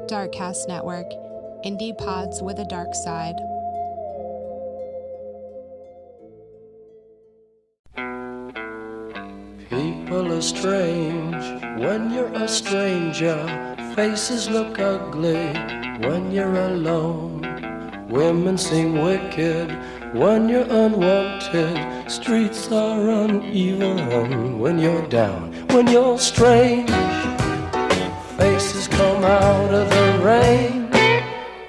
Darkcast Network, indie pods with a dark side. People are strange when you're a stranger. Faces look ugly when you're alone. Women seem wicked when you're unwanted. Streets are uneven when you're down. When you're strange, faces come out of the rain.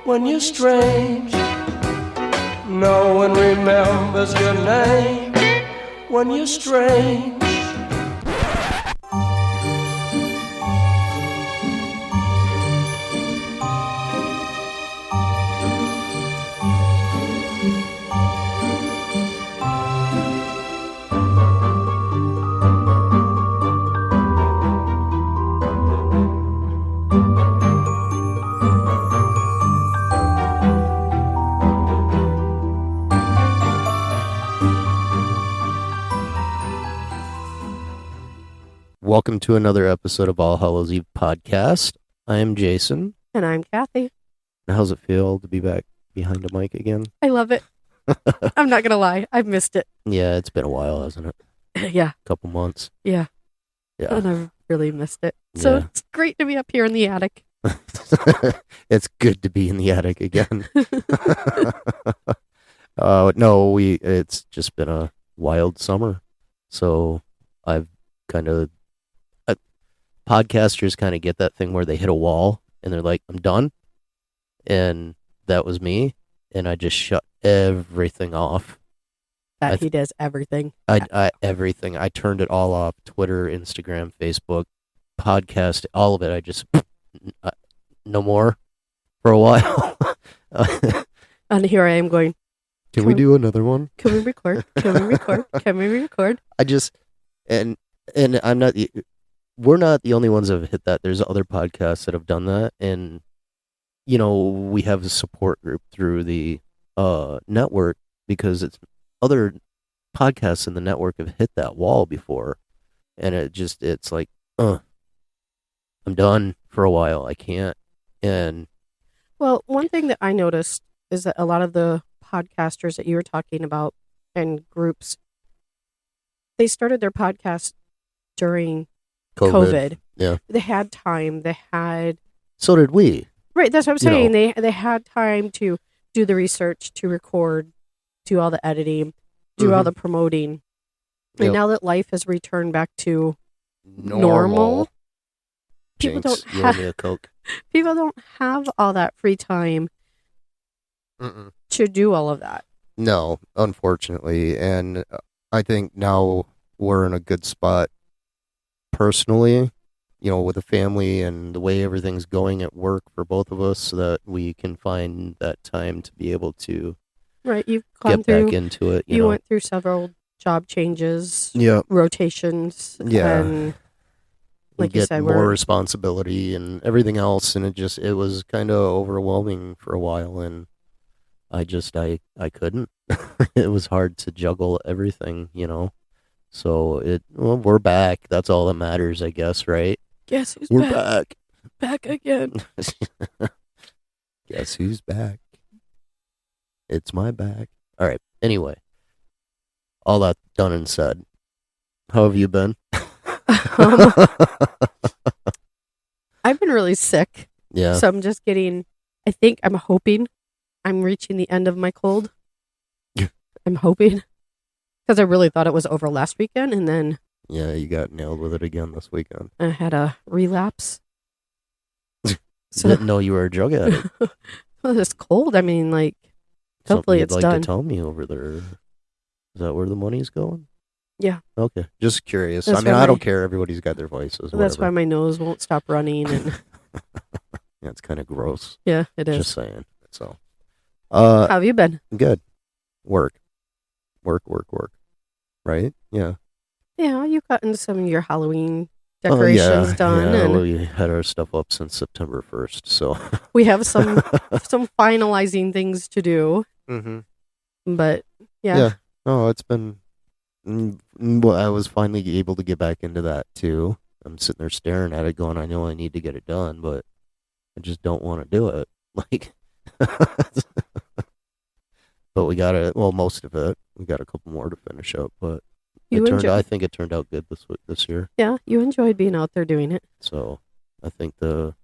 When you're strange, no one remembers your name. When you're strange. Welcome to another episode of All Hallows Eve podcast. I am Jason. And I'm Kathi. How's it feel to be back behind a mic again? I love it. I'm not going to lie. I've missed it. Yeah, it's been a while, hasn't it? Yeah. A couple months. Yeah. Yeah. And I've really missed it. So Yeah. It's great to be up here in the attic. It's good to be in the attic again. No, it's just been a wild summer. So I've kind of... podcasters kind of get that thing where they hit a wall and they're like, I'm done. And that was me. And I just shut everything off. He does everything. Everything. I turned it all off. Twitter, Instagram, Facebook, podcast, all of it. I just, no more for a while. And here I am going, Can we do another one? Can we record? Can we record? Can we record? I just, and I'm not, we're not the only ones that have hit that. There's other podcasts that have done that. And, you know, we have a support group through the network because it's other podcasts in the network have hit that wall before. And it's like, I'm done for a while. I can't. And Well, one thing that I noticed is that a lot of the podcasters that you were talking about and groups, they started their podcast during COVID. Yeah. They had time. They had... So did we. Right, that's what I'm saying. They had time to do the research, to record, do all the editing, do all the promoting. And Yep. now that life has returned back to normal, people Jinx, don't you owe have me a Coke. people don't have all that free time to do all of that. No, unfortunately. And I think now we're in a good spot personally, you know, with the family and the way everything's going at work for both of us, so that we can find that time to be able to Right, you've gone get through. back into it. You went through several job changes, yeah, rotations, Yeah. and like you get said, more responsibility and everything else, and it was kind of overwhelming for a while, and I couldn't. It was hard to juggle everything, you know. So we're back. That's all that matters, I guess, right? Guess who's We're back? Back again. Guess who's back? It's my back. All right. Anyway, all that done and said, how have you been? I've been really sick. Yeah. So I'm just I'm hoping I'm reaching the end of my cold. I'm hoping. Because I really thought it was over last weekend, and then... Yeah, you got nailed with it again this weekend. I had a relapse. Didn't know you were a drug addict. Well, it's cold. I mean, like, hopefully Something it's you'd done. like to tell me over there. Is that where the money's going? Yeah. Okay. Just curious. That's I mean, why I don't care. Everybody's got their vices. That's why whatever. my nose won't stop running. And Yeah, it's kind of gross. yeah, it is. Just saying. So, How have you been? good. Work. Right? Yeah. Yeah, you got into some of your Halloween decorations done, Yeah, and we had our stuff up since September 1st, so. we have some finalizing things to do. Mm-hmm. But yeah. Oh, it's been... Well, I was finally able to get back into that, too. I'm sitting there staring at it going, I know I need to get it done, but I just don't want to do it. Like, but we got it. Well, most of it. We got a couple more to finish up, but I think it turned out good this year. Yeah, you enjoyed being out there doing it. So I think the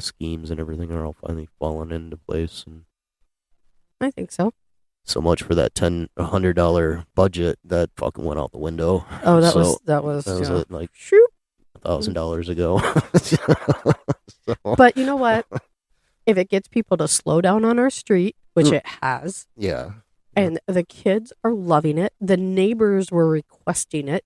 schemes and everything are all finally falling into place, and I think so. So much for that $100 budget that fucking went out the window. Oh, that was like shoot $1,000 ago. So. But you know what? If it gets people to slow down on our street, which it has, yeah, and the kids are loving it, the neighbors were requesting it.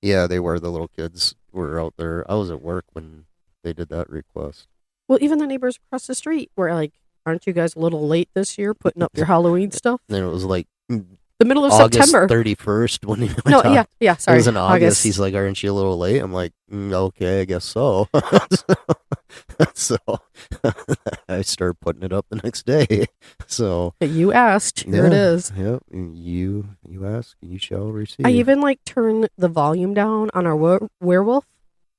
Yeah, they were. The little kids were out there. I was at work when they did that request. Well, even the neighbors across the street were like, "Aren't you guys a little late this year putting up your Halloween stuff?" And it was like the middle of August September 31st when he no, yeah, sorry. It was in August. He's like, "Aren't you a little late?" I'm like, "Okay, I guess so." So I started putting it up the next day. So you asked, here it is. Yep, you ask, you shall receive. I even turned the volume down on our werewolf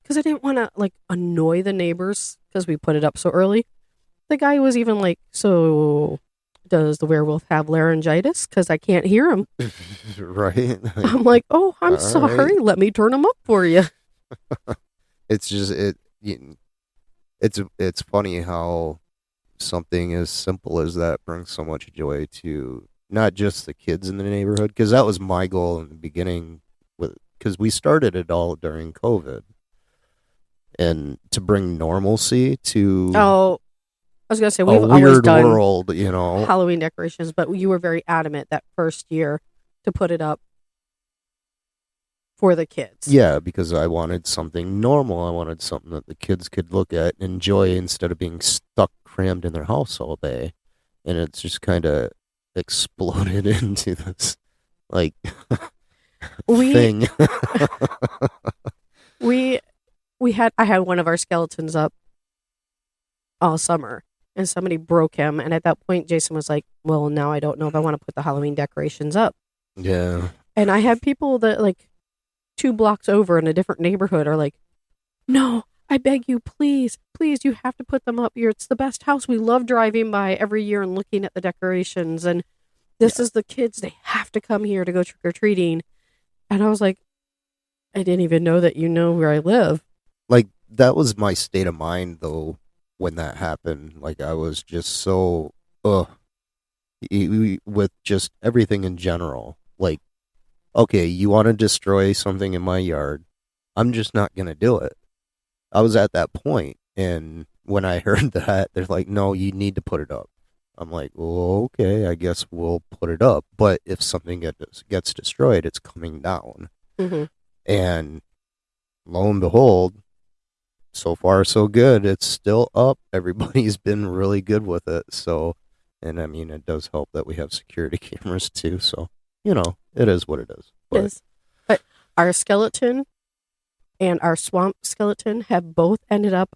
because I didn't want to annoy the neighbors because we put it up so early. The guy was even like, "So does the werewolf have laryngitis? Because I can't hear him." Right. I'm like, "Oh, I'm sorry. Right. Let me turn him up for you." It's just It's funny how something as simple as that brings so much joy to not just the kids in the neighborhood, because that was my goal in the beginning, because we started it all during COVID, and to bring normalcy to I was gonna say we've a always weird done world, Halloween decorations, but you were very adamant that first year to put it up for the kids. Yeah, because I wanted something normal. I wanted something that the kids could look at and enjoy instead of being stuck crammed in their house all day. And it's just kind of exploded into this thing. I had one of our skeletons up all summer, and somebody broke him. And at that point, Jason was like, "Well, now I don't know if I want to put the Halloween decorations up." Yeah. And I had people that 2 blocks over in a different neighborhood are like, "No, I beg you, please, you have to put them up here. It's the best house. We love driving by every year and looking at the decorations. And this is the kids. They have to come here to go trick-or-treating." And I was like, I didn't even know that you know where I live. That was my state of mind, though, when that happened. I was just so, with just everything in general. Okay, you want to destroy something in my yard, I'm just not going to do it. I was at that point, and when I heard that, they're like, "No, you need to put it up." I'm like, "Well, okay, I guess we'll put it up, but if something gets destroyed, it's coming down." Mm-hmm. And lo and behold, so far so good. It's still up. Everybody's been really good with it. So, and I mean, it does help that we have security cameras too, so it is what it is. It is. But our skeleton and our swamp skeleton have both ended up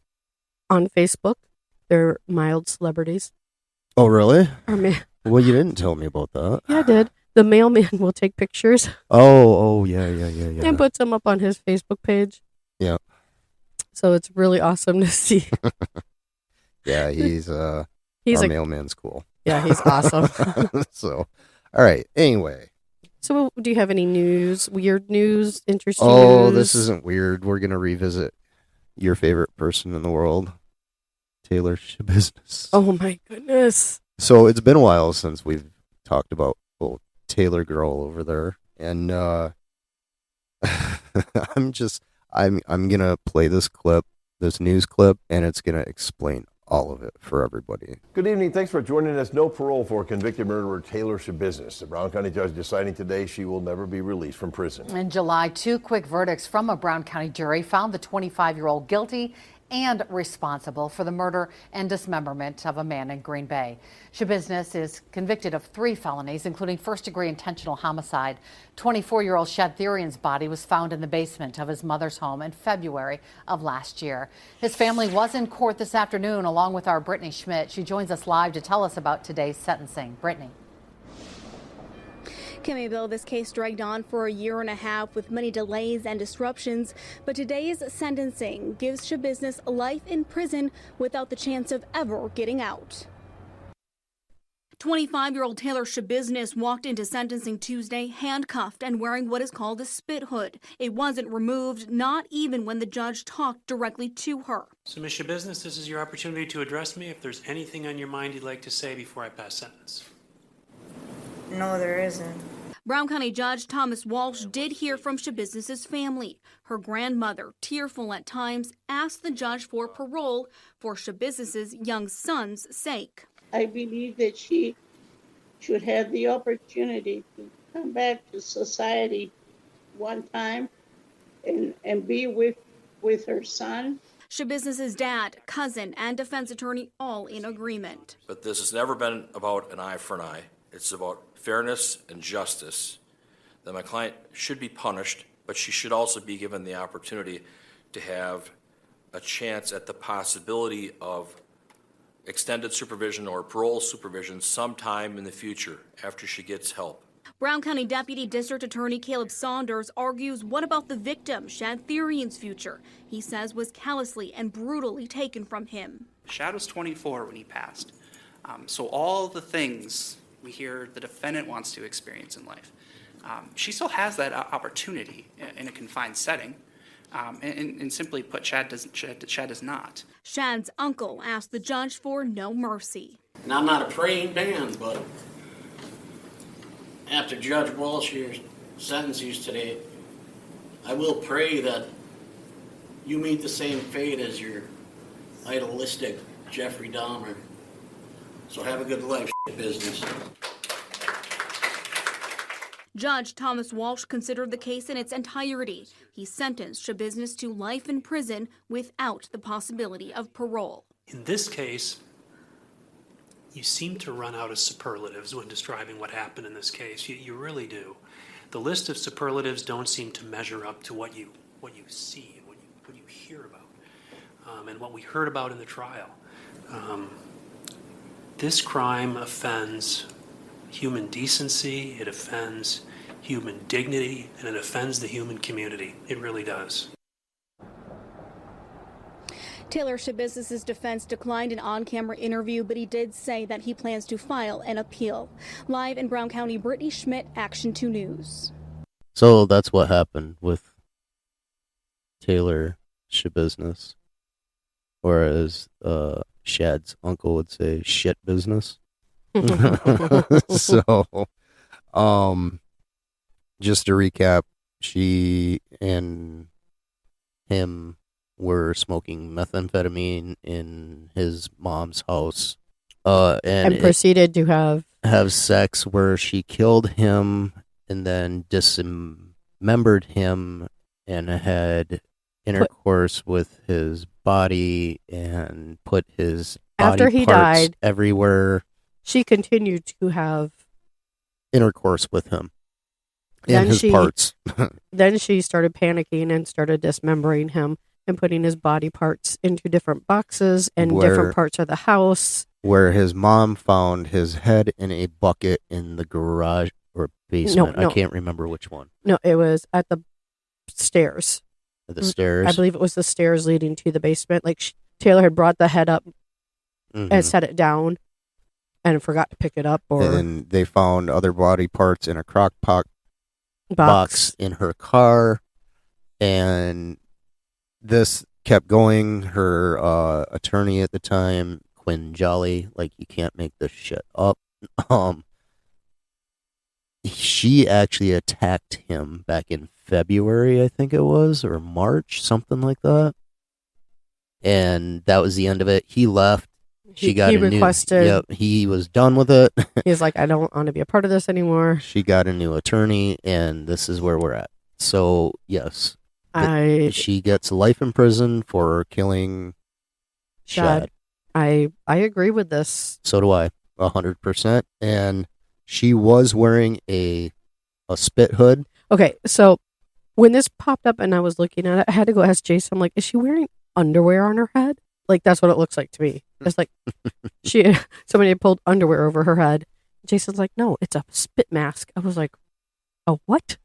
on Facebook. They're mild celebrities. Oh, really? Well, you didn't tell me about that. Yeah, I did. The mailman will take pictures. Oh, yeah. And puts them up on his Facebook page. Yeah. So it's really awesome to see. Yeah, he's our mailman's cool. Yeah, he's awesome. So, all right. Anyway. So, do you have any weird news, interesting news? This isn't weird. We're going to revisit your favorite person in the world, Taylor Schabusiness. Oh, my goodness. So, it's been a while since we've talked about Taylor girl over there. And I'm going to play this news clip, and it's going to explain all of it for everybody. Good evening. Thanks for joining us. No parole for convicted murderer Taylor Schabusiness. The Brown County judge deciding today she will never be released from prison. In July, 2 quick verdicts from a Brown County jury found the 25-year-old guilty and responsible for the murder and dismemberment of a man in Green Bay. Schabusiness is convicted of 3 felonies, including first-degree intentional homicide. 24-year-old Shadtherian's body was found in the basement of his mother's home in February of last year. His family was in court this afternoon, along with our Brittany Schmidt. She joins us live to tell us about today's sentencing. Brittany. Kimmy Bill, this case dragged on for a year and a half with many delays and disruptions, but today's sentencing gives Schabusiness life in prison without the chance of ever getting out. 25-year-old Taylor Schabusiness walked into sentencing Tuesday handcuffed and wearing what is called a spit hood. It wasn't removed, not even when the judge talked directly to her. So, Ms. Schabusiness, this is your opportunity to address me if there's anything on your mind you'd like to say before I pass sentence. No, there isn't. Brown County Judge Thomas Walsh did hear from Schabusiness's family. Her grandmother, tearful at times, asked the judge for parole for Schabusiness's young son's sake. I believe that she should have the opportunity to come back to society one time and be with her son. Schabusiness's dad, cousin, and defense attorney all in agreement. But this has never been about an eye for an eye. It's about fairness and justice. That my client should be punished, but she should also be given the opportunity to have a chance at the possibility of extended supervision or parole supervision sometime in the future after she gets help. Brown County Deputy District Attorney Caleb Saunders argues, what about the victim, Shad Therian's future? He says was callously and brutally taken from him. Shad was 24 when he passed. So all the things we hear the defendant wants to experience in life, she still has that opportunity in a confined setting. And simply put, Shad does not. Shad's uncle asked the judge for no mercy. And I'm not a praying man, but after Judge Walsh here sentences today, I will pray that you meet the same fate as your idealistic Jeffrey Dahmer. So have a good life, business. Judge Thomas Walsh considered the case in its entirety. He sentenced Schabusiness to life in prison without the possibility of parole. In this case, you seem to run out of superlatives when describing what happened in this case. You really do. The list of superlatives don't seem to measure up to what you see and what you hear about, and what we heard about in the trial. This crime offends human decency, it offends human dignity, and it offends the human community. It really does. Taylor Schabusiness's defense declined an on-camera interview, but he did say that he plans to file an appeal. Live in Brown County, Brittany Schmidt, Action 2 News. So that's what happened with Taylor Schabusiness, or as Shad's uncle would say, shit business. So, just to recap, she and him were smoking methamphetamine in his mom's house, and proceeded to have sex, where she killed him and then dismembered him and had intercourse with his body and put his body after he parts died everywhere. She continued to have intercourse with him and his parts. Then she started panicking and started dismembering him and putting his body parts into different boxes and different parts of the house. Where his mom found his head in a bucket in the garage or basement. No. I can't remember which one. No, it was at the stairs. At the stairs? I believe it was the stairs leading to the basement. Like Taylor had brought the head up and set it down and forgot to pick it up. And then they found other body parts in a crock pot box in her car. And this kept going. Her attorney at the time, Quinn Jolly, like, you can't make this shit up. She actually attacked him back in February, I think it was, or March, something like that. And that was the end of it. He left. He requested. Yep, he was done with it. He's like, I don't want to be a part of this anymore. She got a new attorney, and this is where we're at. So, yes. She gets life in prison for killing Shad. I agree with this. So do I, 100%. And she was wearing a spit hood. Okay, so when this popped up and I was looking at it, I had to go ask Jason, I'm like, is she wearing underwear on her head? Like, that's what it looks like to me. It's like somebody had pulled underwear over her head. Jason's like, no, it's a spit mask. I was like, A what?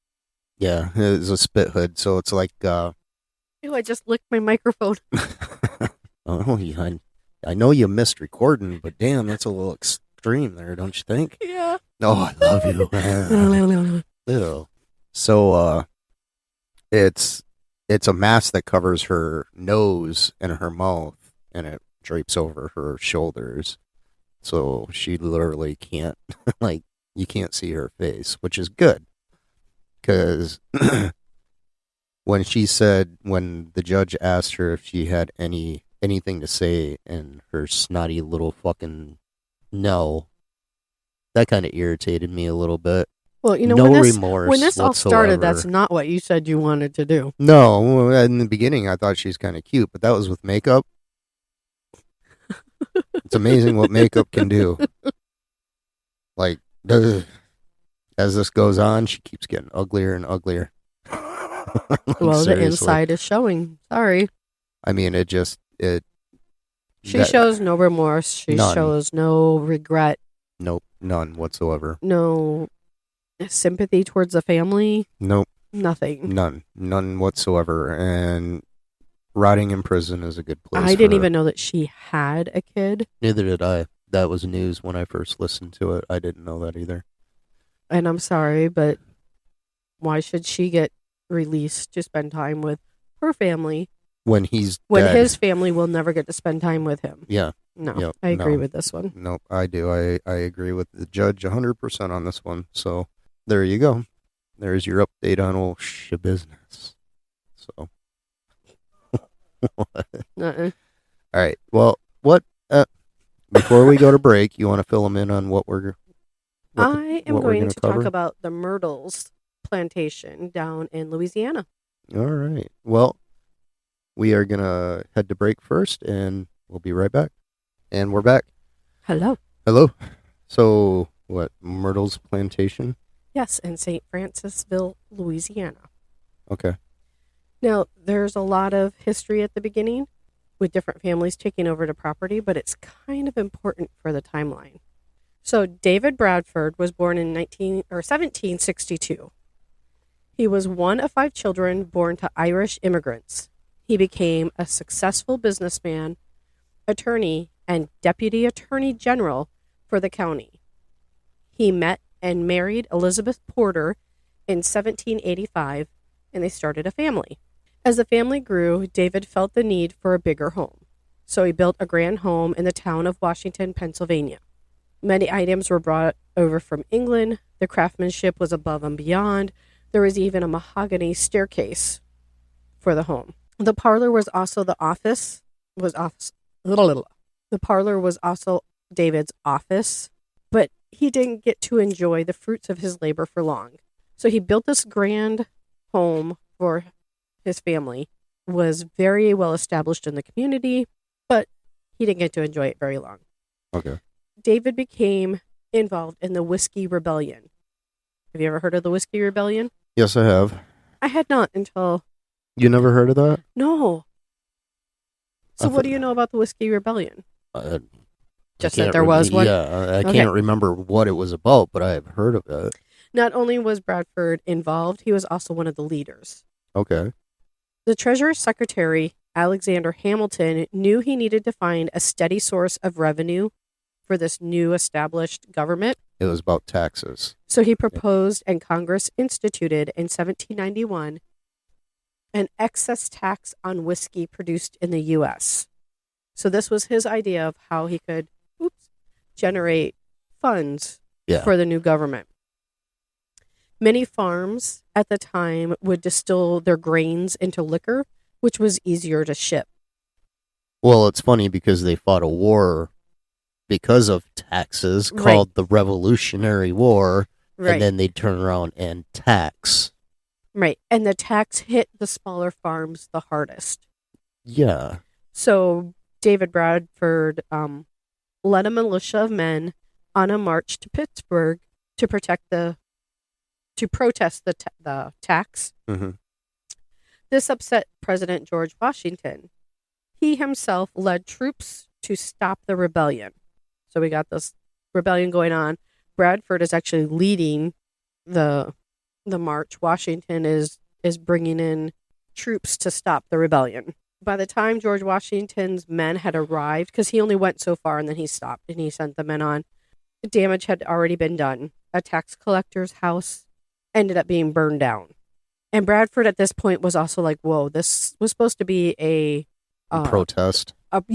Yeah, it's a spit hood, so it's like Ew, I just licked my microphone. oh, I know you missed recording, but damn, that's a little extreme there, don't you think? Yeah. Oh, I love you. Ew. So it's a mask that covers her nose and her mouth, and it drapes over her shoulders. So she literally can't, like, you can't see her face, which is good. Because when the judge asked her if she had anything to say, and her snotty little fucking no, that kind of irritated me a little bit. Well, no remorse when this all started, that's whatsoever. not what you said you wanted to do. No, in the beginning I thought she's kind of cute, but that was with makeup. It's amazing what makeup can do. Like, as this goes on, she keeps getting uglier and uglier. Like, Well, seriously. the inside is showing. Sorry. I mean, She shows no remorse. She None. shows no regret. Nope, none whatsoever. No sympathy towards the family. Nope. Nothing. None whatsoever. And rotting in prison is a good place. I didn't even know that she had a kid. Neither did I. That was news when I first listened to it. I didn't know that either. And I'm sorry, but why should she get released to spend time with her family When he's when dead. his family will never get to spend time with him? Yeah. No, Yep, I agree no. with this one. Nope, I do. I agree with the judge 100% on this one. So there you go. There's your update on old Schabusiness. So. Uh-uh. All right. Well, before we go to break, you want to fill them in on what we're I am what we're going gonna to talk cover? about the Myrtles Plantation down in Louisiana. All right. Well, we are going to head to break first, and we'll be right back. And we're back. Hello. Hello. So, what, Myrtles Plantation? Yes, in St. Francisville, Louisiana. Okay. Now, there's a lot of history at the beginning with different families taking over the property, but it's kind of important for the timeline. So, David Bradford was born in 1762. He was one of 5 children born to Irish immigrants. He became a successful businessman, attorney, and deputy attorney general for the county. He met and married Elizabeth Porter in 1785, and they started a family. As the family grew, David felt the need for a bigger home, so he built a grand home in the town of Washington, Pennsylvania. Many items were brought over from England. The craftsmanship was above and beyond. There was even a mahogany staircase for the home. The parlor was also The parlor was also David's office, but he didn't get to enjoy the fruits of his labor for long. So he built this grand home for his family, was very well established in the community, but he didn't get to enjoy it very long. Okay. David became involved in the Whiskey Rebellion. Have you ever heard of the Whiskey Rebellion? Yes, I have. I had not until... You never heard of that? No. So I what do you know about the Whiskey Rebellion? Just I that can't there was one? Yeah, I Okay. can't remember what it was about, but I have heard of it. Not only was Bradford involved, he was also one of the leaders. Okay. The Treasury Secretary, Alexander Hamilton, knew he needed to find a steady source of revenue for this new established government. It was about taxes. So he proposed, and Congress instituted in 1791, an excess tax on whiskey produced in the U.S. So this was his idea of how he could generate funds for the new government. Many farms at the time would distill their grains into liquor, which was easier to ship. Well, it's funny because they fought a war because of taxes called the Revolutionary War, and then they'd turn around and tax. Right. And the tax hit the smaller farms the hardest. Yeah. So David Bradford led a militia of men on a march to Pittsburgh to protest the tax. Mm-hmm. This upset President George Washington. He himself led troops to stop the rebellion. So we got this rebellion going on. Bradford is actually leading the the march, Washington is bringing in troops to stop the rebellion. By the time George Washington's men had arrived, because he only went so far and then he stopped and he sent the men on, the damage had already been done. A tax collector's house ended up being burned down. And Bradford at this point was also like, whoa, this was supposed to be a protest. What's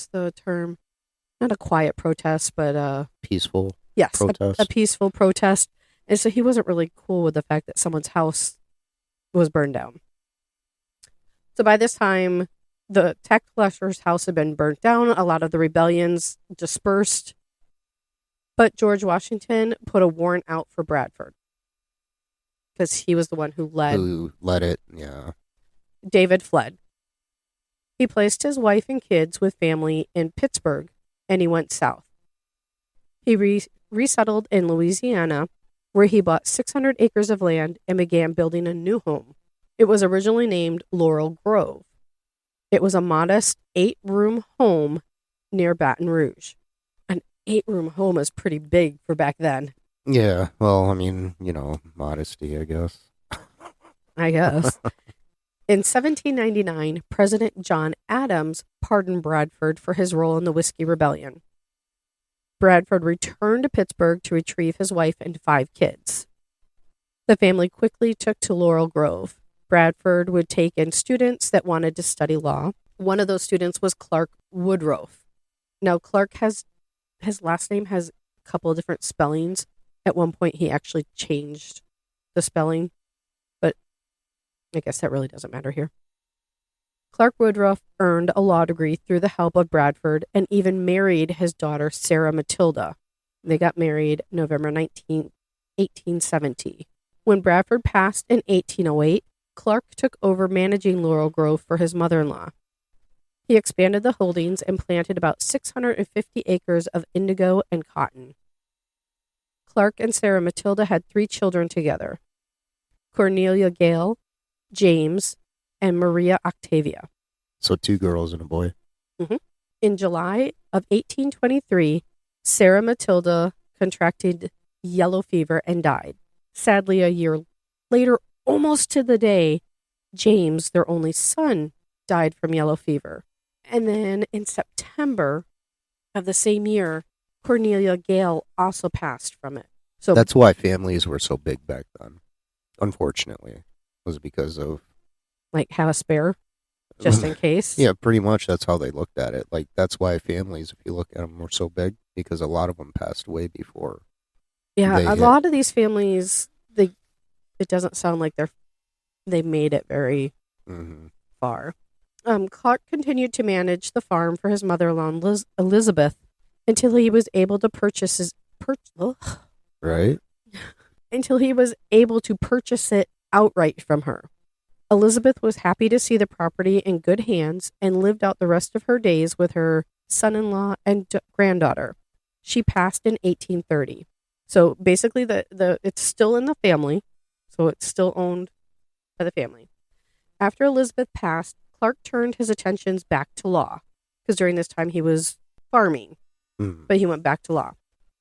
the term? Not a quiet protest, but peaceful. Yes, protest. A peaceful protest. And so he wasn't really cool with the fact that someone's house was burned down. So by this time, the tax collector's house had been burnt down. A lot of the rebellions dispersed. But George Washington put a warrant out for Bradford because he was the one who led it. Yeah. David fled. He placed his wife and kids with family in Pittsburgh, and he went south. He resettled in Louisiana, where he bought 600 acres of land and began building a new home. It was originally named Laurel Grove. It was a modest 8-room home near Baton Rouge. An 8-room home is pretty big for back then. Yeah, well, I mean, modesty, I guess. I guess. In 1799, President John Adams pardoned Bradford for his role in the Whiskey Rebellion. Bradford returned to Pittsburgh to retrieve his wife and 5 kids. The family quickly took to Laurel Grove. Bradford would take in students that wanted to study law. One of those students was Clark Woodruff. Now, Clark his last name has a couple of different spellings. At one point, he actually changed the spelling, but I guess that really doesn't matter here. Clark Woodruff earned a law degree through the help of Bradford and even married his daughter, Sarah Matilda. They got married November 19, 1870. When Bradford passed in 1808, Clark took over managing Laurel Grove for his mother-in-law. He expanded the holdings and planted about 650 acres of indigo and cotton. Clark and Sarah Matilda had 3 children together: Cornelia Gale, James, and Maria Octavia. So 2 girls and a boy. Mm-hmm. In July of 1823, Sarah Matilda contracted yellow fever and died. Sadly, a year later, almost to the day, James, their only son, died from yellow fever. And then in September of the same year, Cornelia Gale also passed from it. So that's why families were so big back then. Unfortunately, was because of have a spare just in case. Yeah, pretty much. That's how they looked at it. That's why families, if you look at them, were so big because a lot of them passed away before. Yeah, a lot of these families, it doesn't sound like they made it very far. Clark continued to manage the farm for his mother-in-law, Elizabeth, until he was able to purchase until he was able to purchase it outright from her. Elizabeth was happy to see the property in good hands and lived out the rest of her days with her son-in-law and granddaughter. She passed in 1830. So basically, it's still in the family, so it's still owned by the family. After Elizabeth passed, Clark turned his attentions back to law, because during this time he was farming, but he went back to law.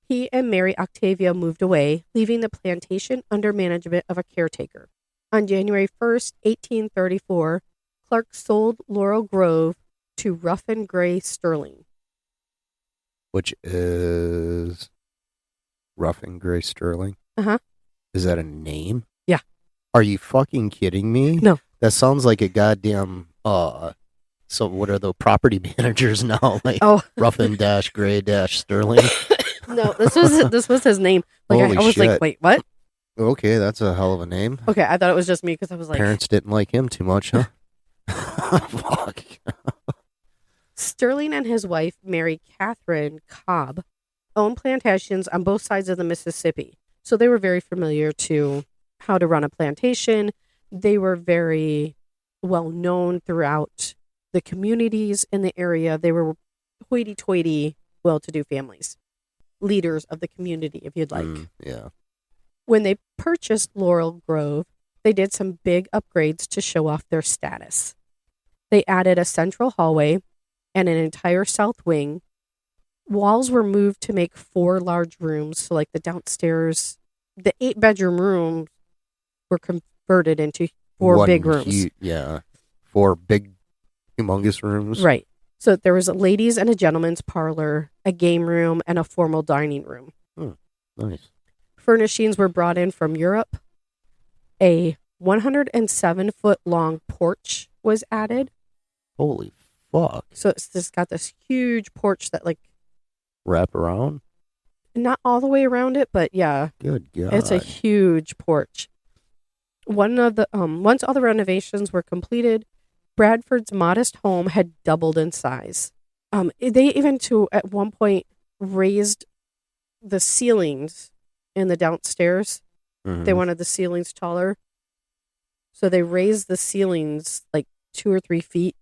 He and Mary Octavia moved away, leaving the plantation under management of a caretaker. On January 1st, 1834, Clark sold Laurel Grove to Ruffin Gray Sterling. Which is Ruffin Gray Sterling? Uh-huh. Is that a name? Yeah. Are you fucking kidding me? No. That sounds like a goddamn, so what are the property managers now? Ruffin Gray Sterling? No, this was his name. I was shit. like, wait, what? Okay, that's a hell of a name. Okay, I thought it was just me because I was like... Parents didn't like him too much, huh? Fuck. Sterling and his wife, Mary Catherine Cobb, owned plantations on both sides of the Mississippi. So they were very familiar to how to run a plantation. They were very well known throughout the communities in the area. They were hoity-toity, well-to-do families. Leaders of the community, if you'd like. Yeah. When they purchased Laurel Grove, they did some big upgrades to show off their status. They added a central hallway and an entire south wing. Walls were moved to make 4 large rooms, so the downstairs the 8-bedroom rooms were converted into 4 One big rooms. 4 big, humongous rooms. Right. So there was a ladies' and a gentleman's parlor, a game room, and a formal dining room. Nice. Furnishings were brought in from Europe. A 107-foot long porch was added. Holy fuck. So it's got this huge porch that, like, Wrap around? not all the way around it, but yeah. Good God. It's a huge porch. Once all the renovations were completed, Bradford's modest home had doubled in size. They even at one point raised the ceilings in the downstairs. Mhm. They wanted the ceilings taller. So they raised the ceilings like 2 or 3 feet.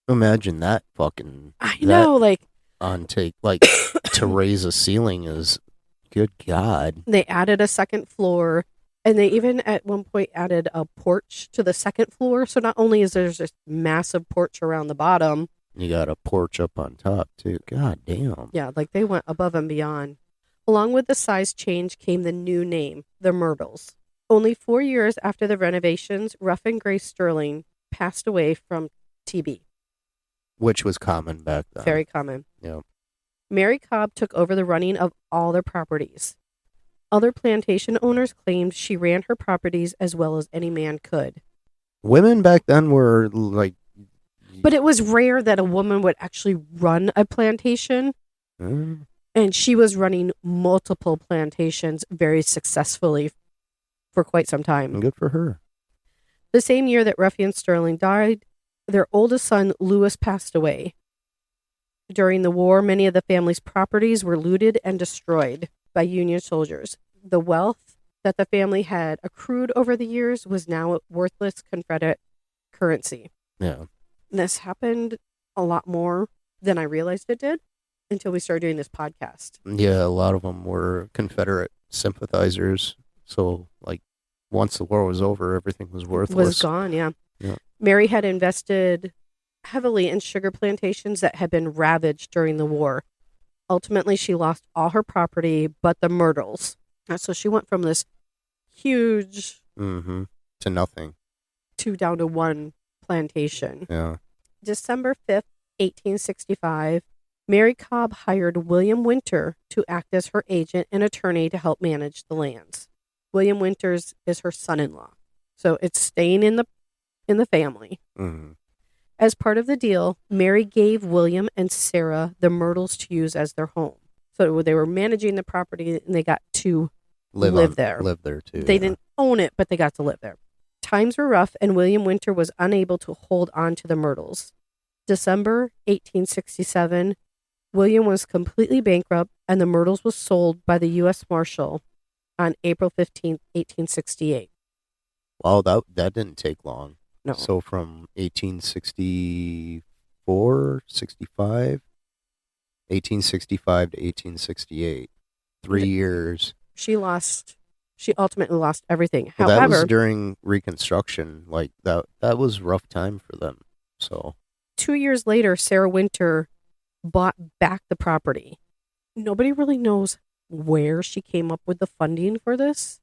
Imagine that fucking. I know, like. On take, like, to raise a ceiling is. Good God. They added a second floor. And they even at one point added a porch to the second floor. So not only is there this massive porch around the bottom. You got a porch up on top, too. God damn. Yeah, like they went above and beyond. Along with the size change came the new name, the Myrtles. Only 4 years after the renovations, Ruffin Grace Sterling passed away from TB. Which was common back then. Very common. Yeah. Mary Cobb took over the running of all their properties. Other plantation owners claimed she ran her properties as well as any man could. Women back then were like. But it was rare that a woman would actually run a plantation. And she was running multiple plantations very successfully for quite some time. Good for her. The same year that Ruffin Sterling died, their oldest son, Lewis, passed away. During the war, many of the family's properties were looted and destroyed by Union soldiers. The wealth that the family had accrued over the years was now worthless Confederate currency. Yeah. This happened a lot more than I realized it did until we started doing this podcast. Yeah, a lot of them were Confederate sympathizers. So, like, once the war was over, everything was worthless. Was gone, yeah. Mary had invested heavily in sugar plantations that had been ravaged during the war. Ultimately, she lost all her property but the Myrtles. So she went from this huge... to nothing. Down to one plantation. Yeah. December 5th, 1865, Mary Cobb hired William Winter to act as her agent and attorney to help manage the lands. William Winters is her son-in-law. So it's staying in the family. As part of the deal, Mary gave William and Sarah the Myrtles to use as their home. So they were managing the property and they got to live there. Live there too. They didn't own it, but they got to live there. Times were rough and William Winter was unable to hold on to the Myrtles. December 1867, William was completely bankrupt and the Myrtles was sold by the U.S. Marshal on April 15th, 1868. Wow, that didn't take long. No. So from 1864, 65, 1865 to 1868, 3 years. She ultimately lost everything. Well, However, that was during Reconstruction. Like that was a rough time for them. So 2 years later, Sarah Winter bought back the property. Nobody really knows where she came up with the funding for this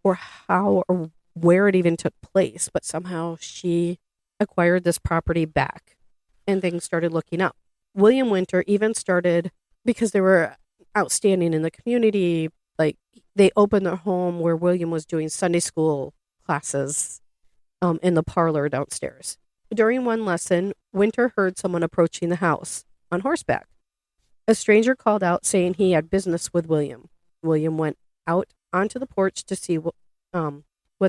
or how or where it even took place, but somehow she acquired this property back and things started looking up. William Winter even started, because they were outstanding in the community, like they opened their home where William was doing Sunday school classes in the parlor downstairs. During one lesson, Winter heard someone approaching the house on horseback. A stranger called out saying he had business with William. William went out onto the porch to see what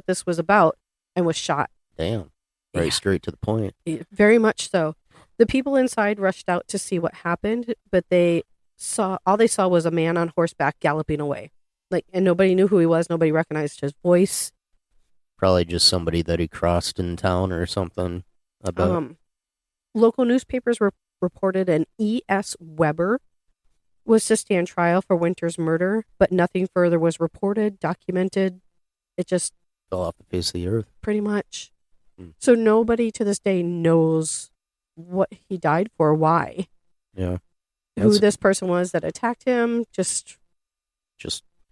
this was about and was shot. Damn. Right, straight to the point. Very much so. The people inside rushed out to see what happened, but all they saw was a man on horseback galloping away. And nobody knew who he was. Nobody recognized his voice. Probably just somebody that he crossed in town or something. Local newspapers reported an E.S. Weber was to stand trial for Winter's murder, but nothing further was reported, documented. It just fell off the face of the earth. Pretty much. So nobody to this day knows what he died for, why. Yeah. Who this person was that attacked him, just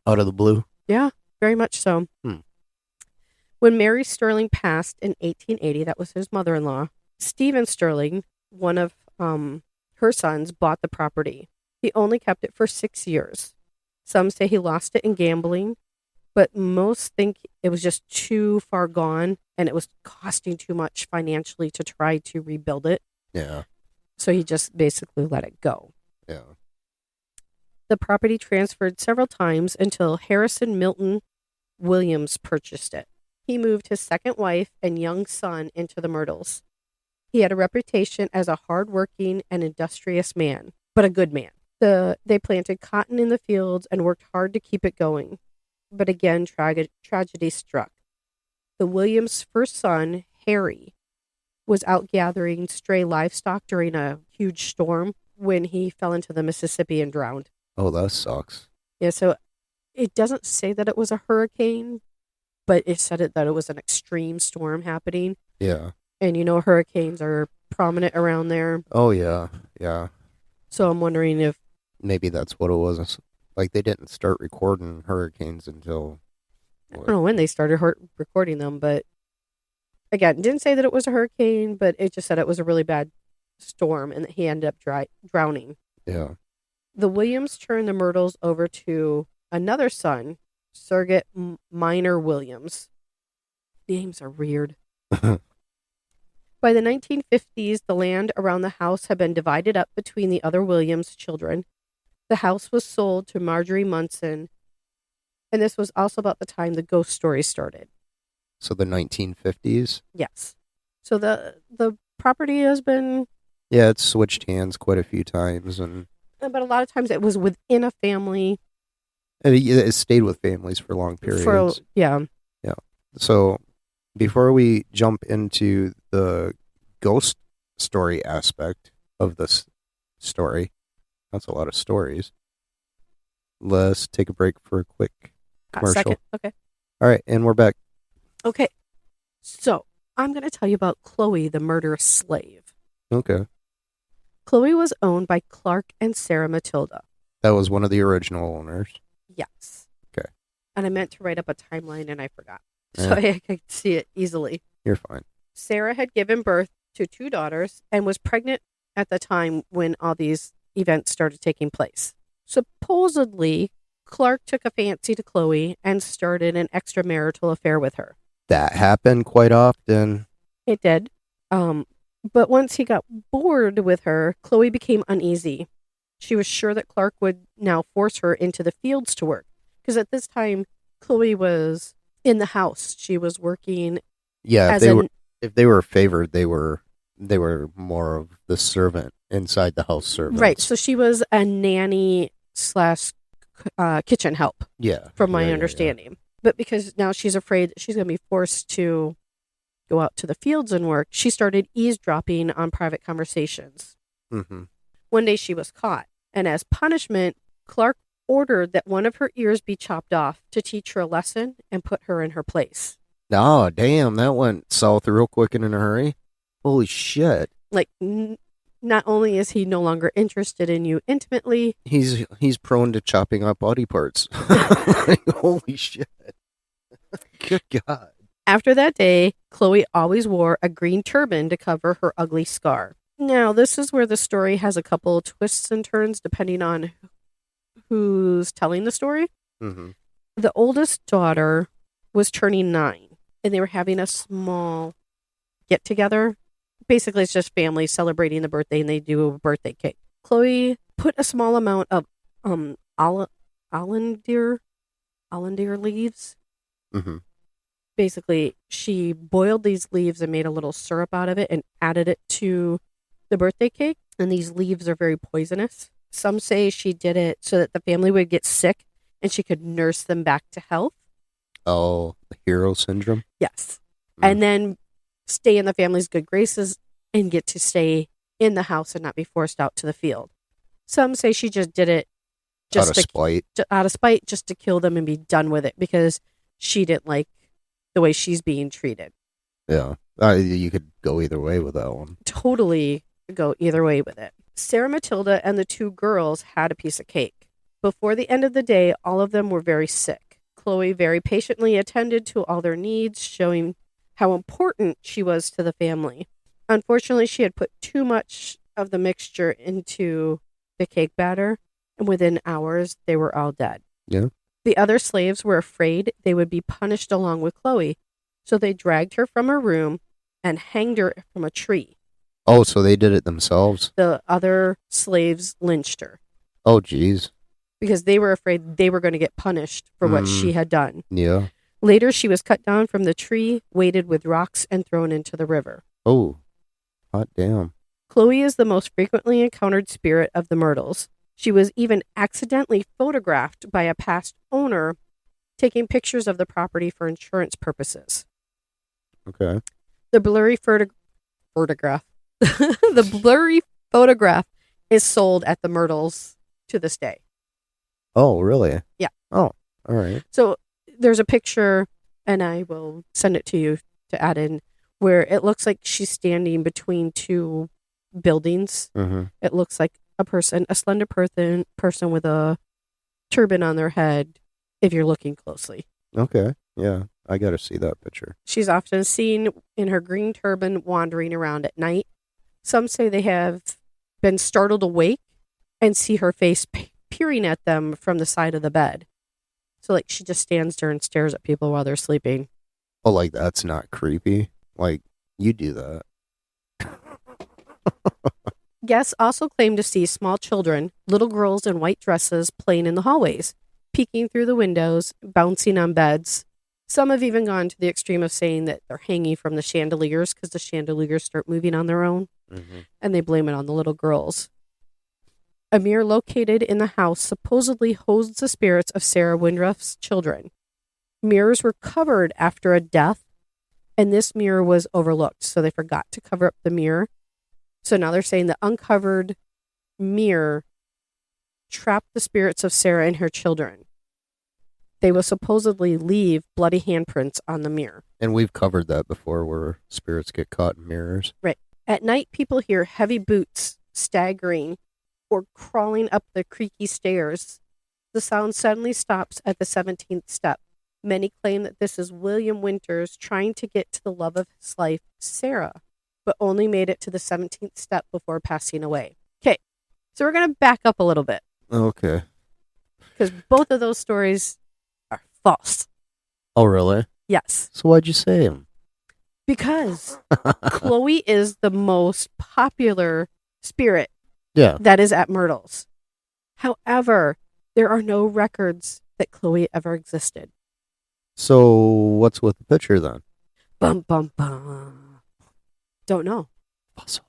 out of the blue. Yeah. very much so. When Mary Sterling passed in 1880, that was his mother-in-law, Stephen Sterling, one of her sons, bought the property. He only kept it for 6 years. Some say he lost it in gambling, but most think it was just too far gone and it was costing too much financially to try to rebuild it. Yeah. So he just basically let it go. Yeah. The property transferred several times until Harrison Milton Williams purchased it. He moved his second wife and young son into the Myrtles. He had a reputation as a hard-working and industrious man, but a good man. They planted cotton in the fields and worked hard to keep it going. But again, tragedy struck. The Williams' first son, Harry, was out gathering stray livestock during a huge storm when he fell into the Mississippi and drowned. Oh, that sucks. Yeah, so it doesn't say that it was a hurricane, but it said that it was an extreme storm happening. Yeah. And hurricanes are prominent around there. Oh, yeah. Yeah. So I'm wondering if maybe that's what it was. Like, they didn't start recording hurricanes until... I don't know when they started recording them, but again, didn't say that it was a hurricane, but it just said it was a really bad storm and that he ended up drowning. Yeah. The Williams turned the Myrtles over to another son, Surrogate Minor Williams. Names are weird. By the 1950s, the land around the house had been divided up between the other Williams children. The house was sold to Marjorie Munson, and this was also about the time the ghost story started. So the 1950s? Yes. So the property has been... Yeah, it's switched hands quite a few times. But a lot of times it was within a family. And it stayed with families for long periods. Yeah. Yeah. So before we jump into the ghost story aspect of this story, that's a lot of stories. Let's take a break for a quick commercial. Second. Okay. All right, and we're back. Okay. So I'm going to tell you about Chloe, the murderous slave. Okay. Chloe was owned by Clark and Sarah Matilda. That was one of the original owners. Yes. Okay. And I meant to write up a timeline and I forgot. So I could see it easily. You're fine. Sarah had given birth to 2 daughters and was pregnant at the time when all these events started taking place. Supposedly, Clark took a fancy to Chloe and started an extramarital affair with her. That happened quite often. It did. But once he got bored with her, Chloe became uneasy. She was sure that Clark would now force her into the fields to work. Because at this time, Chloe was in the house. She was working. Yeah, if they were favored, they were more of the servant inside the house servants. Right. So she was a nanny / kitchen help. Yeah. From my understanding. But because now she's afraid that she's going to be forced to go out to the fields and work, she started eavesdropping on private conversations. Mm-hmm. One day she was caught, and as punishment, Clark ordered that one of her ears be chopped off to teach her a lesson and put her in her place. Oh, damn, that went south real quick and in a hurry. Holy shit. Like, not only is he no longer interested in you intimately, he's prone to chopping up body parts. Like, holy shit. Good God. After that day, Chloe always wore a green turban to cover her ugly scar. Now, this is where the story has a couple twists and turns depending on who's telling the story. Mm-hmm. The oldest daughter was turning 9, and they were having a small get-together. Basically, it's just families celebrating the birthday, and they do a birthday cake. Chloe put a small amount of allandir leaves. Mm-hmm. Basically, she boiled these leaves and made a little syrup out of it and added it to the birthday cake. And these leaves are very poisonous. Some say she did it so that the family would get sick and she could nurse them back to health. Oh, the hero syndrome? Yes. And then stay in the family's good graces and get to stay in the house and not be forced out to the field. Some say she just did it out of spite. Out of spite, just to kill them and be done with it because she didn't like the way she's being treated. Yeah. You could go either way with that one. Totally go either way with it. Sarah Matilda and the 2 girls had a piece of cake. Before the end of the day, all of them were very sick. Chloe very patiently attended to all their needs, showing how important she was to the family. Unfortunately, she had put too much of the mixture into the cake batter, and within hours, they were all dead. Yeah. The other slaves were afraid they would be punished along with Chloe, so they dragged her from her room and hanged her from a tree. Oh, so they did it themselves? The other slaves lynched her. Oh, geez. Because they were afraid they were going to get punished for what she had done. Yeah. Later, she was cut down from the tree, weighted with rocks, and thrown into the river. Oh, hot damn. Chloe is the most frequently encountered spirit of the Myrtles. She was even accidentally photographed by a past owner taking pictures of the property for insurance purposes. Okay. The blurry photograph the blurry photograph is sold at the Myrtles to this day. Oh, really? Yeah. Oh, all right. So there's a picture, and I will send it to you to add in, where it looks like she's standing between two buildings. Mm-hmm. It looks like a slender person with a turban on their head, if you're looking closely. Okay. Yeah, I got to see that picture. She's often seen in her green turban wandering around at night. Some say they have been startled awake and see her face peering at them from the side of the bed. So, like, she just stands there and stares at people while they're sleeping. Oh, like, that's not creepy? Like, you do that. Guests also claim to see small children, little girls in white dresses, playing in the hallways, peeking through the windows, bouncing on beds. Some have even gone to the extreme of saying that they're hanging from the chandeliers because the chandeliers start moving on their own, and they blame it on the little girls. A mirror located in the house supposedly holds the spirits of Sarah Windruff's children. Mirrors were covered after a death, and this mirror was overlooked, so they forgot to cover up the mirror. So now they're saying the uncovered mirror trapped the spirits of Sarah and her children. They will supposedly leave bloody handprints on the mirror. And we've covered that before, where spirits get caught in mirrors. Right. At night, people hear heavy boots staggering or crawling up the creaky stairs. The sound suddenly stops at the 17th step. Many claim that this is William Winters trying to get to the love of his life, Sarah, but only made it to the 17th step before passing away. Okay, so we're going to back up a little bit. Okay. Because both of those stories are false. Oh, really? Yes. So why'd you say them? Because Chloe is the most popular spirit Yeah. that is at Myrtles. However, there are no records that Chloe ever existed. So what's with the picture then? Bum, bum, bum. Don't know. Puzzle.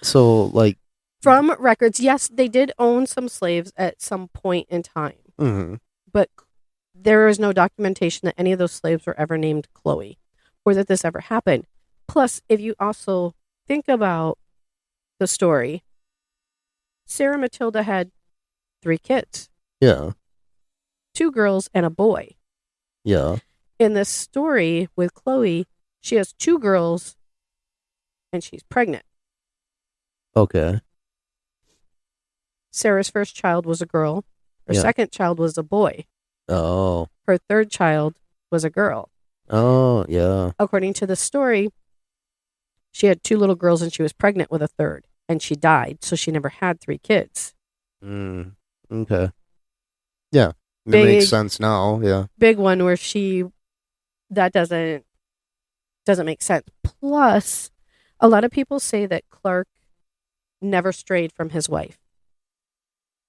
So, like... From records, yes, they did own some slaves at some point in time. Mm-hmm. But there is no documentation that any of those slaves were ever named Chloe or that this ever happened. Plus, if you also think about the story, Sarah Matilda had 3 kids. Yeah. 2 girls and a boy. Yeah. In this story with Chloe, she has 2 girls and she's pregnant. Okay. Sarah's first child was a girl. Her second child was a boy. Oh. Her third child was a girl. Oh, yeah. According to the story, she had 2 little girls and she was pregnant with a third. And she died, so she never had 3 kids. Okay. Yeah. It makes sense now, yeah. Big one where that doesn't make sense. Plus, a lot of people say that Clark never strayed from his wife.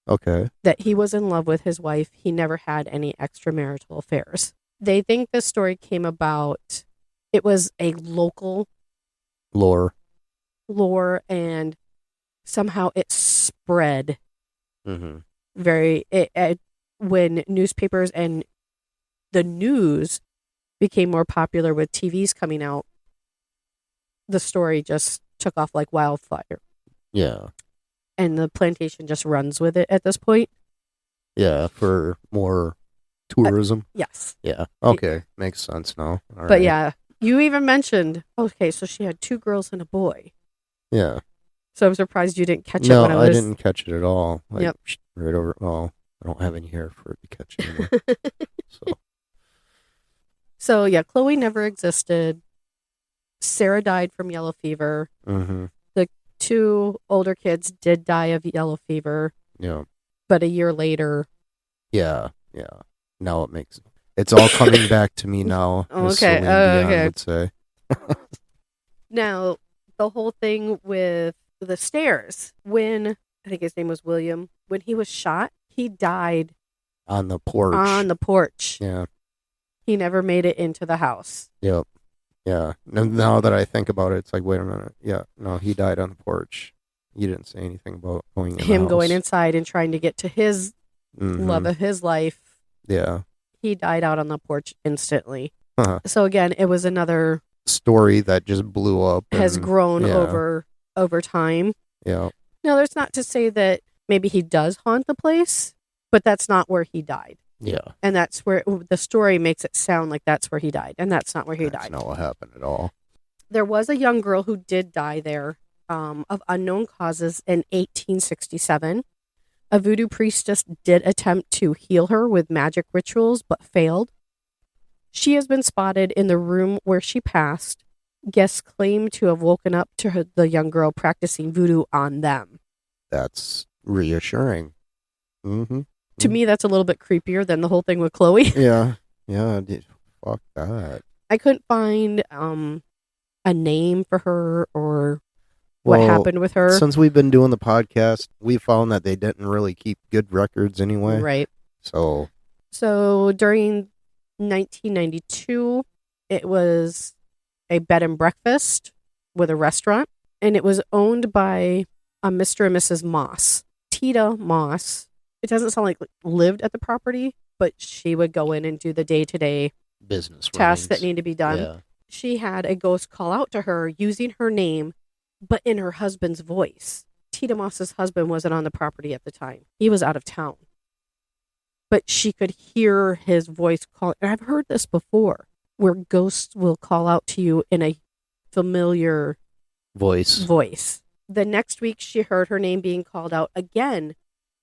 Okay. That he was in love with his wife. He never had any extramarital affairs. They think the story came about, it was a local lore, and somehow it spread mm-hmm. when newspapers and the news became more popular with TVs coming out. The story just took off like wildfire. Yeah. And the plantation just runs with it at this point. Yeah, for more tourism. Yes. Yeah. Okay. Makes sense now. All but right. yeah, you even mentioned, okay, so she had 2 girls and a boy. Yeah. So I'm surprised you didn't catch it. No, I didn't catch it at all. Like, yep. Right over. Oh. I don't have any hair for it to catch anymore. So yeah, Chloe never existed. Sarah died from yellow fever. Mm-hmm. The 2 older kids did die of yellow fever. Yeah. But a year later. Yeah. Now it's all coming back to me now. As Celine Dion would say. Now, the whole thing with the stairs, when, I think his name was William, when he was shot, he died on the porch. Yeah. He never made it into the house. Yep. Yeah. Now that I think about it, it's like, wait a minute. Yeah. No, he died on the porch. You didn't say anything about going in Him the house. going inside and trying to get to his love of his life. Yeah. He died out on the porch instantly. Uh-huh. So again, it was another story that just blew up. Has grown over time. Yeah. Now, there's not to say that maybe he does haunt the place, but that's not where he died. Yeah. And that's where the story makes it sound like that's where he died. And that's not where he died. That's not what happened at all. There was a young girl who did die there of unknown causes in 1867. A voodoo priestess did attempt to heal her with magic rituals, but failed. She has been spotted in the room where she passed. Guests claim to have woken up to the young girl practicing voodoo on them. That's reassuring. Mm-hmm. To me, that's a little bit creepier than the whole thing with Chloe. Yeah. Fuck that. I couldn't find a name for her or what happened with her. Since we've been doing the podcast, we found that they didn't really keep good records anyway. Right. So during 1992, it was a bed and breakfast with a restaurant, and it was owned by a Mr. and Mrs. Moss. Tita Moss. It doesn't sound like lived at the property, but she would go in and do the day-to-day business tasks that need to be done. Yeah. She had a ghost call out to her using her name, but in her husband's voice. Tita Moss's husband wasn't on the property at the time. He was out of town. But she could hear his voice call. And I've heard this before, where ghosts will call out to you in a familiar voice. The next week, she heard her name being called out again,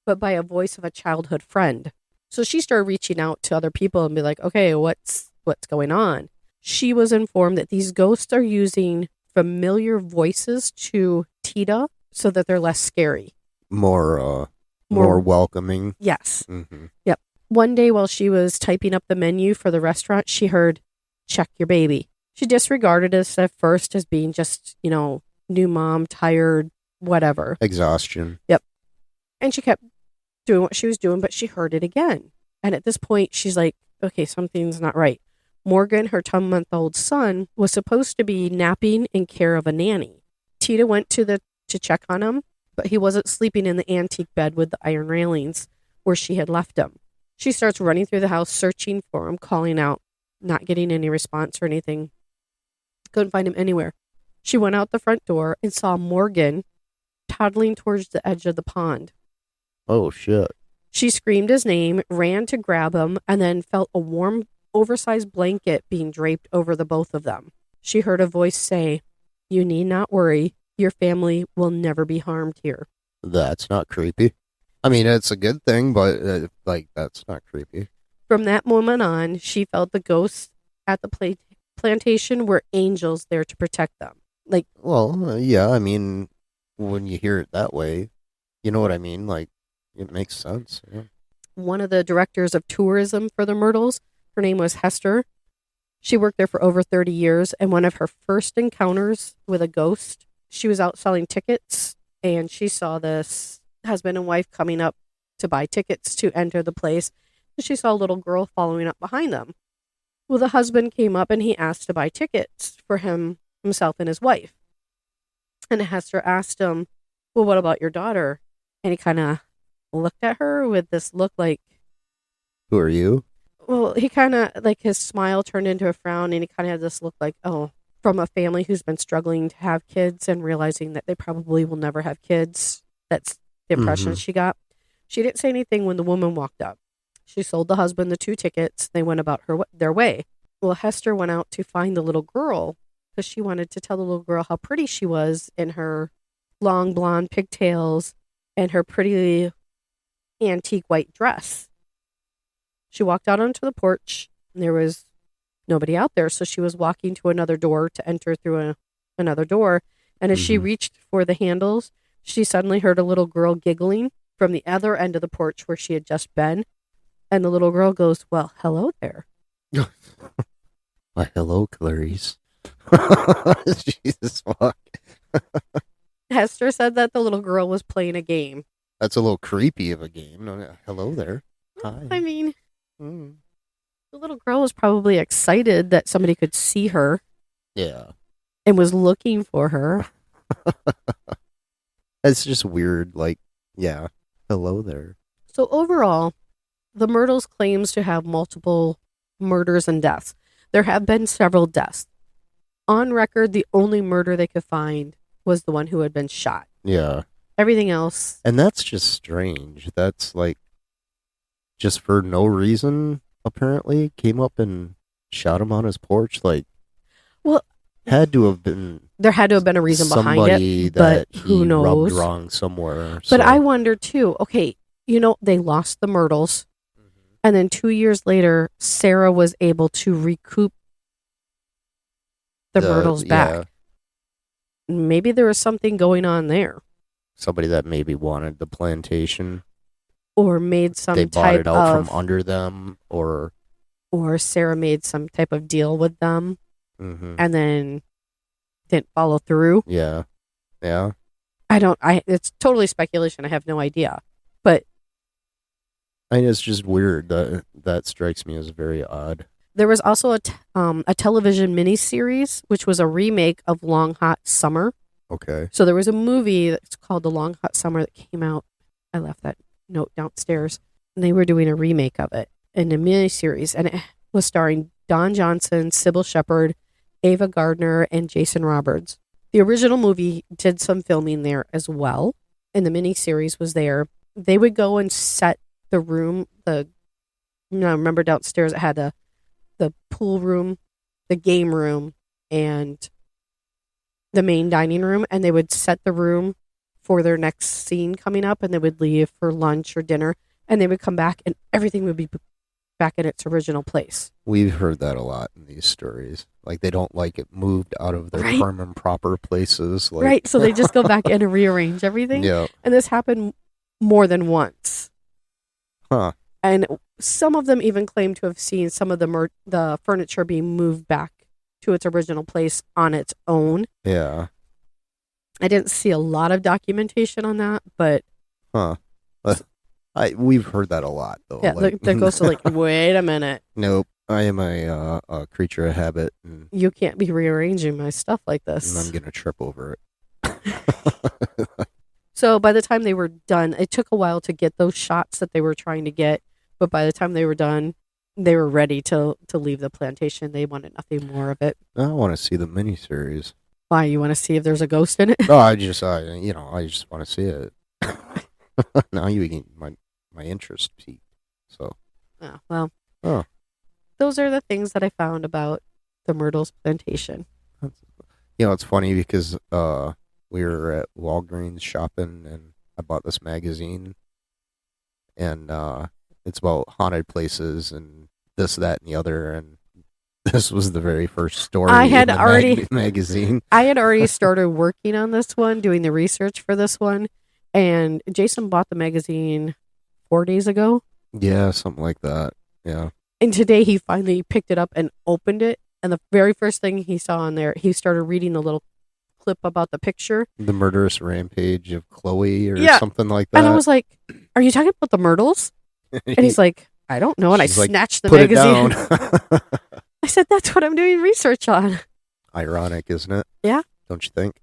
but by a voice of a childhood friend. So she started reaching out to other people and be like, okay, what's going on? She was informed that these ghosts are using familiar voices to Tita so that they're less scary. More welcoming. Yes. Mm-hmm. Yep. One day while she was typing up the menu for the restaurant, she heard, "Check your baby." She disregarded it at first as being just, new mom, tired, whatever. Exhaustion. Yep. And she kept doing what she was doing, but she heard it again. And at this point, she's like, okay, something's not right. Morgan, her 10-month-old son, was supposed to be napping in care of a nanny. Tita went to check on him, but he wasn't sleeping in the antique bed with the iron railings where she had left him. She starts running through the house, searching for him, calling out, not getting any response or anything. Couldn't find him anywhere. She went out the front door and saw Morgan toddling towards the edge of the pond. Oh, shit. She screamed his name, ran to grab him, and then felt a warm, oversized blanket being draped over the both of them. She heard a voice say, "You need not worry. Your family will never be harmed here." That's not creepy. I mean, it's a good thing, but that's not creepy. From that moment on, she felt the ghosts at the plantation were angels there to protect them. Yeah, I mean, when you hear it that way, you know what I mean? It makes sense. Yeah. One of the directors of tourism for the Myrtles, her name was Hester. She worked there for over 30 years, and one of her first encounters with a ghost, she was out selling tickets, and she saw this husband and wife coming up to buy tickets to enter the place, and she saw a little girl following up behind them. Well, the husband came up and he asked to buy tickets for himself and his wife. And Hester asked him, "Well, what about your daughter?" And he kind of looked at her with this look like, "Who are you?" Well, he kind of, his smile turned into a frown, and he kind of had this look like, oh, from a family who's been struggling to have kids and realizing that they probably will never have kids. That's the impression she got. She didn't say anything when the woman walked up. She sold the husband the 2 tickets. They went about their way. Well, Hester went out to find the little girl because she wanted to tell the little girl how pretty she was in her long blonde pigtails and her pretty antique white dress. She walked out onto the porch, and there was nobody out there. So she was walking to another door to enter through another door. And as she reached for the handles, she suddenly heard a little girl giggling from the other end of the porch where she had just been. And the little girl goes, "Well, hello there." Why, hello, Clarice. Jesus fuck. Hester said that the little girl was playing a game. That's a little creepy of a game. Hello there. Hi. I mean, the little girl was probably excited that somebody could see her. Yeah. And was looking for her. It's just weird. Like, yeah. Hello there. So overall, the Myrtles claims to have multiple murders and deaths. There have been several deaths. On record, the only murder they could find was the one who had been shot. Yeah. Everything else. And that's just strange. That's like, just for no reason, apparently, came up and shot him on his porch. Like, well, there had to have been a reason behind it, but who knows? Rubbed wrong somewhere. But I wonder too. Okay, they lost the Myrtles, and then 2 years later, Sarah was able to recoup the Myrtles back. Yeah. Maybe there was something going on there. Somebody that maybe wanted the plantation, or made some they bought it out from under them, or Sarah made some type of deal with them. And then didn't follow through. Yeah. It's totally speculation. I have no idea. But it's just weird. That strikes me as very odd. There was also a television miniseries, which was a remake of Long Hot Summer. Okay. So there was a movie that's called The Long Hot Summer that came out. I left that note downstairs. And they were doing a remake of it in a miniseries. And it was starring Don Johnson, Sybil Shepherd, Ava Gardner, and Jason Robards. The original movie did some filming there as well, and the miniseries was there. They would go and set the room. Remember downstairs it had the pool room, the game room, and the main dining room, and they would set the room for their next scene coming up, and they would leave for lunch or dinner, and they would come back, and everything would be back in its original place. We've heard that a lot in these stories. Like, they don't like it moved out of their prim and proper places. Like... Right, so they just go back in and rearrange everything. Yeah. And this happened more than once. Huh. And some of them even claim to have seen some of the furniture being moved back to its original place on its own. Yeah. I didn't see a lot of documentation on that, but... Huh. We've heard that a lot, though. Yeah, that goes to wait a minute. Nope. I am a creature of habit. And you can't be rearranging my stuff like this. And I'm going to trip over it. So by the time they were done, it took a while to get those shots that they were trying to get. But by the time they were done, they were ready to leave the plantation. They wanted nothing more of it. I want to see the miniseries. Why? You want to see if there's a ghost in it? No, I just want to see it. Now you get my interest peaked. So. Oh, well. Oh. Those are the things that I found about the Myrtles Plantation. It's funny because we were at Walgreens shopping and I bought this magazine and it's about haunted places and this, that, and the other, and this was the very first story in the magazine. I had already started working on this one, doing the research for this one, and Jason bought the magazine 4 days ago. Yeah, something like that. Yeah. And today he finally picked it up and opened it, and the very first thing he saw on there, he started reading the little clip about the picture. The murderous rampage of Chloe or something like that. And I was like, are you talking about the Myrtles? And he's like, I don't know. And I snatched the Put magazine. It down. I said, that's what I'm doing research on. Ironic, isn't it? Yeah. Don't you think?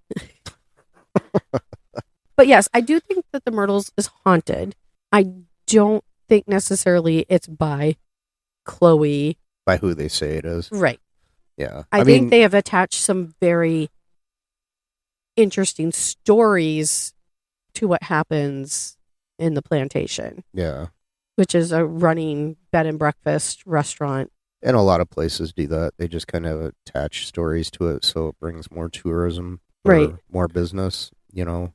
But yes, I do think that the Myrtles is haunted. I don't think necessarily it's by Chloe. By who they say it is. Right. Yeah. I think they have attached some very interesting stories to what happens in the plantation. Yeah. Which is a running bed and breakfast restaurant. And a lot of places do that. They just kind of attach stories to it so it brings more tourism or more business, Not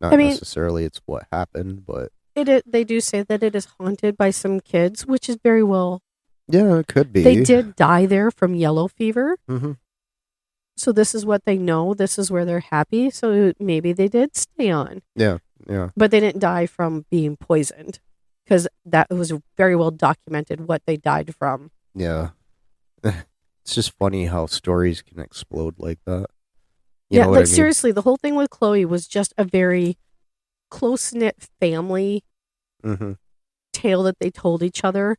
necessarily it's what happened, but... They do say that it is haunted by some kids, which is very well. Yeah, it could be. They did die there from yellow fever. Mm-hmm. So this is what they know. This is where they're happy. So maybe they did stay on. Yeah. But they didn't die from being poisoned, because that was very well documented what they died from. Yeah. It's just funny how stories can explode like that. You know what I mean? Seriously, the whole thing with Chloe was just a very close-knit family tale that they told each other.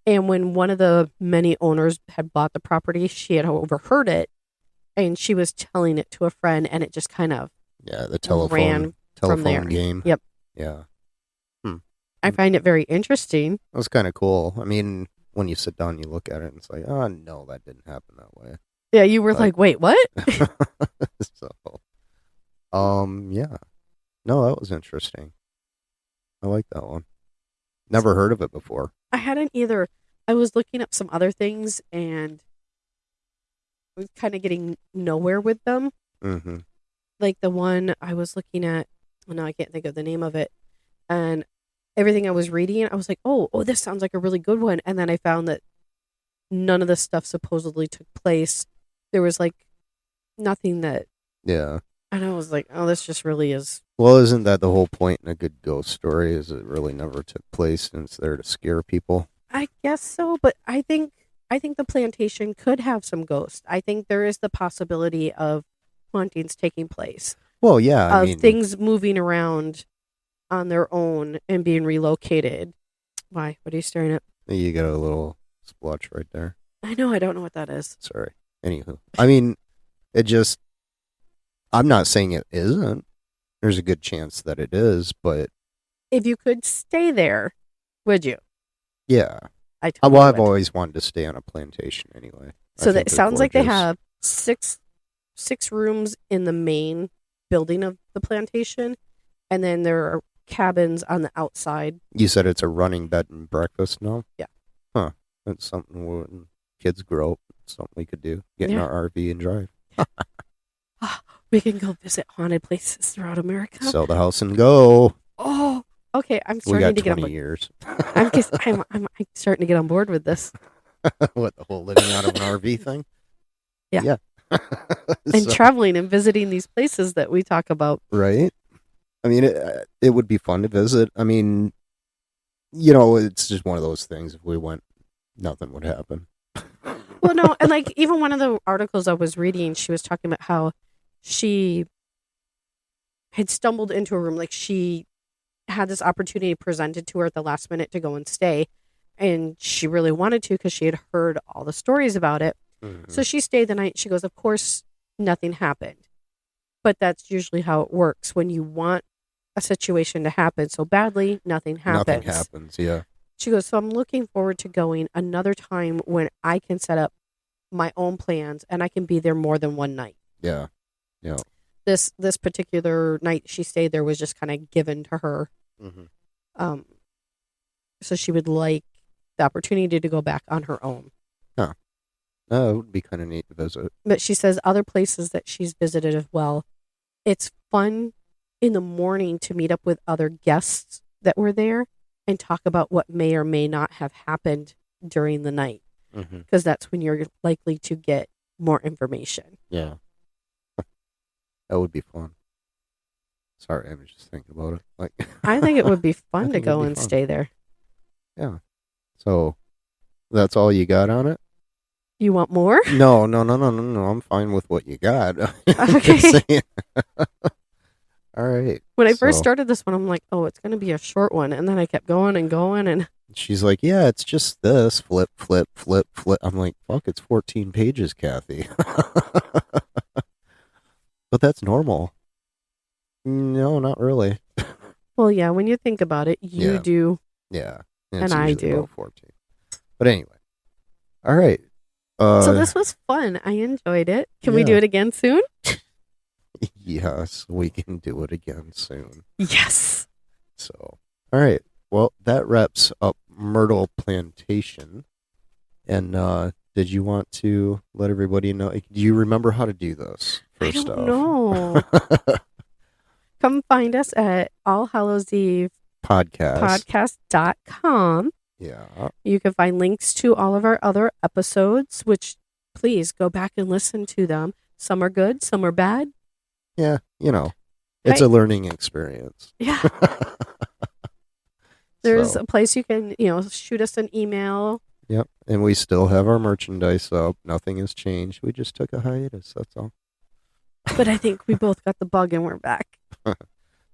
And when one of the many owners had bought the property, she had overheard it, and she was telling it to a friend, and it just kind of the telephone ran from there. game. Yep. Yeah. I find it very interesting. It was kind of cool. I mean, when you sit down, you look at it, and it's like, oh, no, that didn't happen that way. Yeah, you were like, wait, what? So, yeah. No, that was interesting. I like that one. Never heard of it before. I hadn't either. I was looking up some other things, and I was kind of getting nowhere with them. Mm-hmm. Like the one I was looking at, no, I can't think of the name of it. And everything I was reading, I was like, oh, this sounds like a really good one. And then I found that none of the stuff supposedly took place. There was like nothing that. Yeah. And I was like, oh, this just really is. Well, isn't that the whole point in a good ghost story? Is it really never took place and it's there to scare people? I guess so, but I think the plantation could have some ghosts. I think there is the possibility of hauntings taking place. Well, yeah, I mean, things moving around on their own and being relocated. Why? What are you staring at? You got a little splotch right there. I know. I don't know what that is. Sorry. Anywho, I mean, I'm not saying it isn't. There's a good chance that it is, but if you could stay there, would you? Yeah. I've always wanted to stay on a plantation anyway. So that sounds like they have six rooms in the main building of the plantation, and then there are cabins on the outside. You said it's a running bed and breakfast now? Yeah. Huh. That's something when kids grow up, something we could do. Get in our RV and drive. We can go visit haunted places throughout America. Sell the house and go. Oh, okay. I'm We starting got to get 20 on board. years. I'm starting to get on board with this. What, the whole living out of an RV thing? Yeah. And traveling and visiting these places that we talk about. Right. I mean, it would be fun to visit. I mean, you know, it's just one of those things. If we went, nothing would happen. Well, no, and like even one of the articles I was reading, she was talking about how she had stumbled into a room. Like she had this opportunity presented to her at the last minute to go and stay. And she really wanted to because she had heard all the stories about it. Mm-hmm. So she stayed the night. She goes, of course, nothing happened. But that's usually how it works. When you want a situation to happen so badly, nothing happens. Nothing happens, yeah. She goes, so I'm looking forward to going another time when I can set up my own plans and I can be there more than one night. Yeah. Yeah. This particular night she stayed there was just kind of given to her. Mm-hmm. So she would like the opportunity to go back on her own. Huh. It would be kind of neat to visit. But she says other places that she's visited as well. It's fun in the morning to meet up with other guests that were there and talk about what may or may not have happened during the night. Because that's when you're likely to get more information. Yeah. That would be fun. Sorry, I was just thinking about it. Like, I think it would be fun to go and stay there. Yeah. So, that's all you got on it? You want more? No. I'm fine with what you got. Okay. All right. When I first started this one, I'm like, oh, it's going to be a short one. And then I kept going and going. And she's like, yeah, it's just this. Flip, flip, flip, flip. I'm like, fuck, it's 14 pages, Kathi. But that's normal. No, not really. Well, yeah, when you think about it, you do. Yeah. And I do. 14. But anyway. All right. So this was fun. I enjoyed it. Can we do it again soon? Yes, we can do it again soon. Yes. So, all right. Well, that wraps up Myrtle Plantation. And did you want to let everybody know? Do you remember how to do this? First I don't know. Come find us at All Hallows Eve podcast.com. Yeah. You can find links to all of our other episodes, which please go back and listen to them. Some are good, some are bad. Yeah, it's a learning experience. Yeah. There's So, a place you can, shoot us an email. yep. And we still have our merchandise up. Nothing has changed. We just took a hiatus. That's all. But I think we both got the bug and we're back.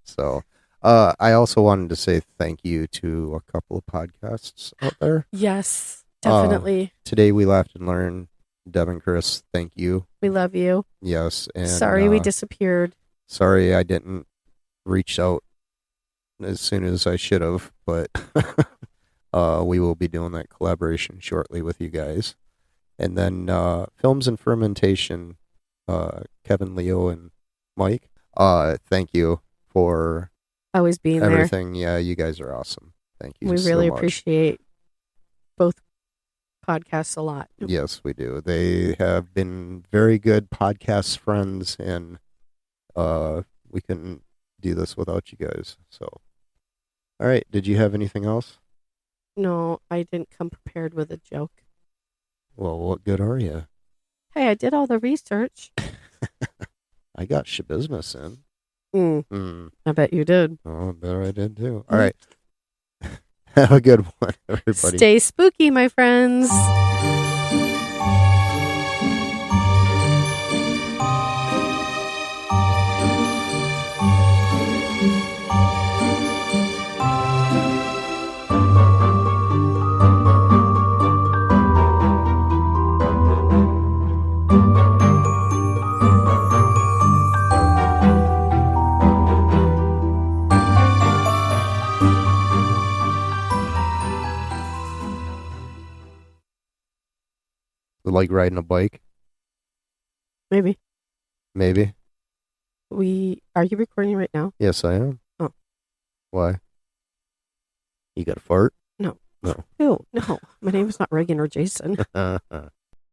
So, I also wanted to say thank you to a couple of podcasts out there. Yes, definitely. Today we laughed and learned. Deb and Chris, thank you. We love you. Yes. And sorry we disappeared. Sorry I didn't reach out as soon as I should have, but we will be doing that collaboration shortly with you guys. And then Films and Fermentation, Kevin, Leo, and Mike, thank you for always being everything. Yeah, you guys are awesome. Thank you. We so really much. appreciate both podcasts a lot. Yes, we do. They have been very good podcast friends, and we couldn't do this without you guys. So, all right. Did you have anything else? No, I didn't come prepared with a joke. Well, what good are you? Hey, I did all the research. I got Schabusiness in. I bet you did. Oh, I bet I did too. All right. Have a good one, everybody. Stay spooky, my friends. Like riding a bike? Maybe. Maybe. Are you recording right now? Yes, I am. Oh. Why? You got a fart? No. No. Ew, no. My name is not Reagan or Jason.